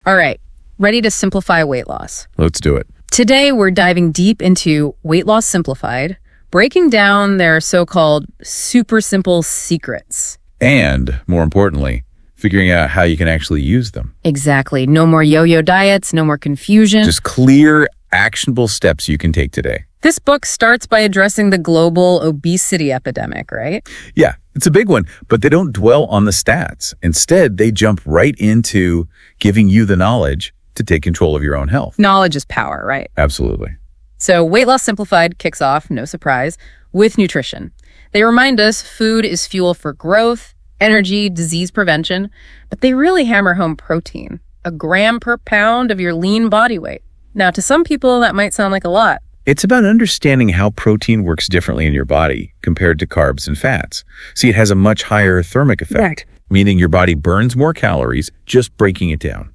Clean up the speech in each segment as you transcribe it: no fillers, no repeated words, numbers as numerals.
All right, ready to simplify weight loss. Let's do it. Today, we're diving deep into Weight Loss Simplified, breaking down their so-called super simple secrets. And, more importantly, figuring out how you can actually use them. Exactly. No more yo-yo diets, no more confusion. Just clear, actionable steps you can take today. This book starts by addressing the global obesity epidemic, right? Yeah, it's a big one, but they don't dwell on the stats. Instead, they jump right into giving you the knowledge to take control of your own health. Knowledge is power, right? Absolutely. So Weight Loss Simplified kicks off, no surprise, with nutrition. They remind us food is fuel for growth, energy, disease prevention, but they really hammer home protein, 1 gram per pound of your lean body weight. Now, to some people, that might sound like a lot. It's about understanding how protein works differently in your body compared to carbs and fats. See, it has a much higher thermic effect, Right. meaning your body burns more calories just breaking it down.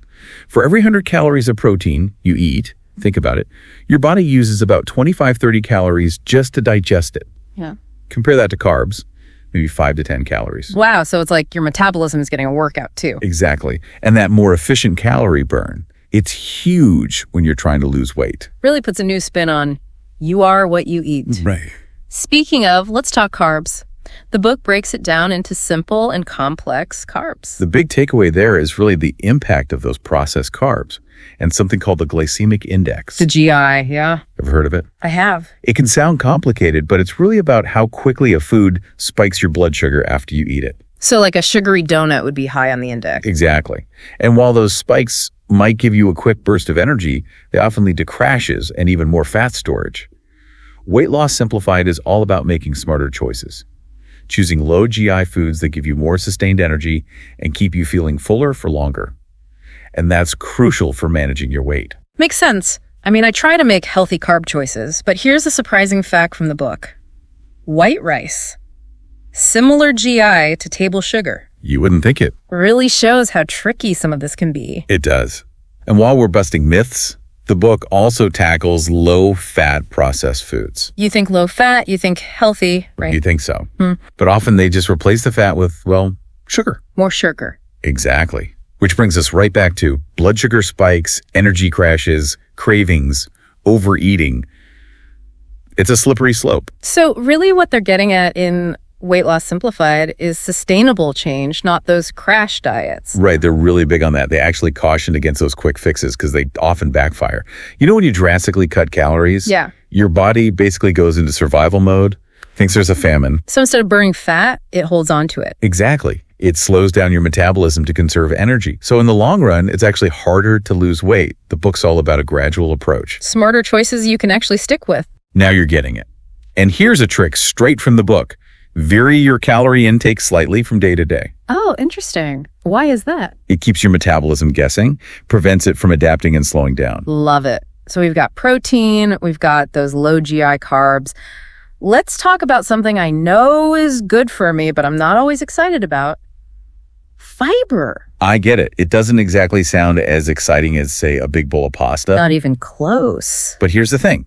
For every 100 calories of protein you eat, think about it, your body uses about 25-30 calories just to digest it. Yeah. Compare that to carbs, maybe 5 to 10 calories. Wow, so it's like your metabolism is getting a workout too. Exactly. And that more efficient calorie burn, it's huge when you're trying to lose weight. Really puts a new spin on you are what you eat. Right. Speaking of, let's talk carbs. The book breaks it down into simple and complex carbs. The big takeaway there is really the impact of those processed carbs and something called the glycemic index. The GI, yeah. Ever heard of it? I have. It can sound complicated, but it's really about how quickly a food spikes your blood sugar after you eat it. So like a sugary donut would be high on the index. Exactly. And while those spikes might give you a quick burst of energy, they often lead to crashes and even more fat storage. Weight Loss Simplified is all about making smarter choices, choosing low GI foods that give you more sustained energy and keep you feeling fuller for longer. And that's crucial for managing your weight. Makes sense. I mean, I try to make healthy carb choices, but here's a surprising fact from the book. White rice, similar GI to table sugar. You wouldn't think it. Really shows how tricky some of this can be. It does. And while we're busting myths, the book also tackles low-fat processed foods. You think low fat, you think healthy, right? You think so. But often they just replace the fat with, well, sugar. More sugar. Exactly. Which brings us right back to blood sugar spikes, energy crashes, cravings, overeating. It's a slippery slope. So really what they're getting at in Weight Loss Simplified is sustainable change, not those crash diets. Right. They're really big on that. They actually caution against those quick fixes because they often backfire. You know, when you drastically cut calories, Yeah. your body basically goes into survival mode, thinks there's a famine. So instead of burning fat, it holds on to it. Exactly. It slows down your metabolism to conserve energy. So in the long run, it's actually harder to lose weight. The book's all about a gradual approach. Smarter choices you can actually stick with. Now you're getting it. And here's a trick straight from the book. Vary your calorie intake slightly from day to day. Oh, interesting. Why is that? It keeps your metabolism guessing, prevents it from adapting and slowing down. Love it. So we've got protein, we've got those low GI carbs. Let's talk about something I know is good for me, but I'm not always excited about. Fiber. I get it. It doesn't exactly sound as exciting as, say, a big bowl of pasta. Not even close. But here's the thing.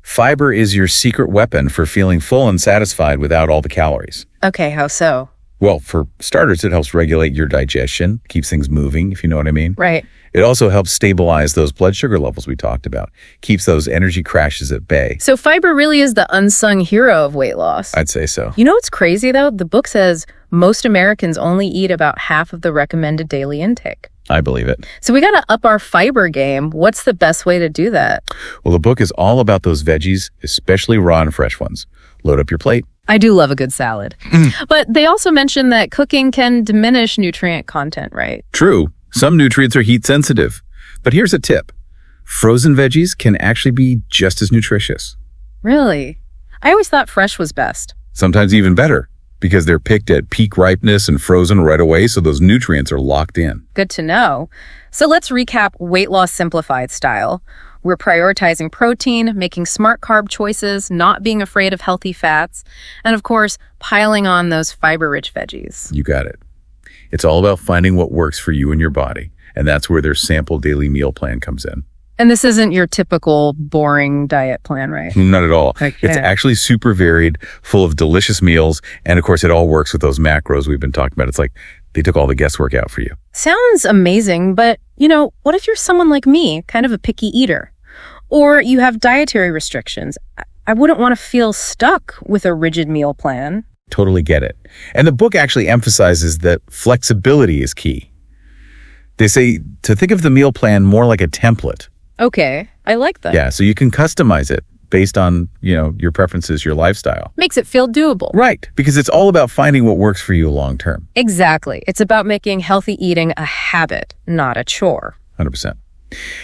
Fiber is your secret weapon for feeling full and satisfied without all the calories. Okay, how so? Well, for starters, it helps regulate your digestion, keeps things moving, if you know what I mean. Right. It also helps stabilize those blood sugar levels we talked about, keeps those energy crashes at bay. So fiber really is the unsung hero of weight loss. I'd say so. You know what's crazy, though? The book says most Americans only eat about half of the recommended daily intake. I believe it. So we got to up our fiber game. What's the best way to do that? Well, the book is all about those veggies, especially raw and fresh ones. Load up your plate. I do love a good salad. But they also mention that cooking can diminish nutrient content, right? True. Some nutrients are heat sensitive. But here's a tip. Frozen veggies can actually be just as nutritious. Really? I always thought fresh was best. Sometimes even better, because they're picked at peak ripeness and frozen right away, so those nutrients are locked in. Good to know. So let's recap Weight Loss Simplified style. We're prioritizing protein, making smart carb choices, not being afraid of healthy fats, and of course, piling on those fiber-rich veggies. You got it. It's all about finding what works for you and your body, and that's where their sample daily meal plan comes in. And this isn't your typical boring diet plan, right? Not at all. Okay. It's actually super varied, full of delicious meals, and of course, it all works with those macros we've been talking about. It's like They took all the guesswork out for you. Sounds amazing, but, what if you're someone like me, kind of a picky eater? Or you have dietary restrictions? I wouldn't want to feel stuck with a rigid meal plan. Totally get it. And the book actually emphasizes that flexibility is key. They say to think of the meal plan more like a template. Okay, I like that. Yeah, so you can customize it based on, your preferences, your lifestyle. Makes it feel doable. Right, because it's all about finding what works for you long term. Exactly. It's about making healthy eating a habit, not a chore. 100%.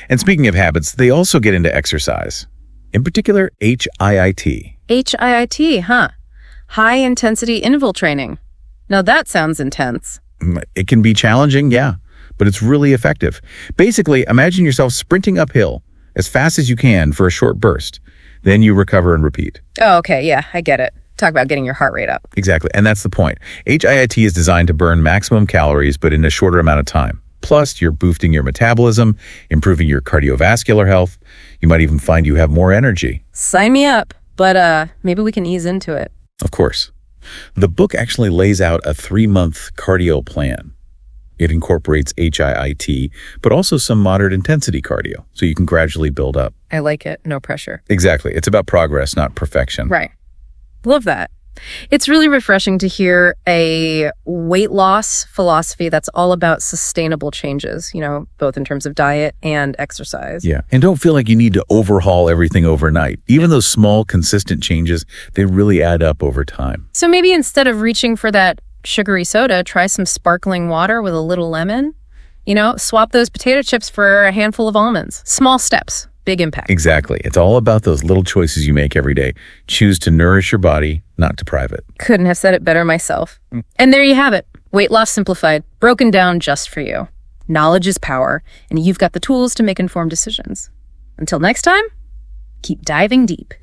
And speaking of habits, they also get into exercise. In particular, HIIT. HIIT, huh? High intensity interval training. Now that sounds intense. It can be challenging, yeah, but it's really effective. Basically, imagine yourself sprinting uphill as fast as you can for a short burst. Then you recover and repeat. Oh, okay, yeah, I get it. Talk about getting your heart rate up. Exactly, and that's the point. HIIT is designed to burn maximum calories, but in a shorter amount of time. Plus, you're boosting your metabolism, improving your cardiovascular health. You might even find you have more energy. Sign me up, but maybe we can ease into it. Of course. The book actually lays out a 3-month cardio plan. It incorporates HIIT, but also some moderate intensity cardio, so you can gradually build up. I like it. No pressure. Exactly. It's about progress, not perfection. Right. Love that. It's really refreshing to hear a weight loss philosophy that's all about sustainable changes, both in terms of diet and exercise. Yeah. And don't feel like you need to overhaul everything overnight. Even those small, consistent changes, they really add up over time. So maybe instead of reaching for that sugary soda, try some sparkling water with a little lemon. Swap those potato chips for a handful of almonds. Small steps, big impact. Exactly. It's all about those little choices you make every day. Choose to nourish your body, not deprive it. Couldn't have said it better myself. And there you have it. Weight Loss Simplified, broken down just for you. Knowledge is power, and you've got the tools to make informed decisions. Until next time, keep diving deep.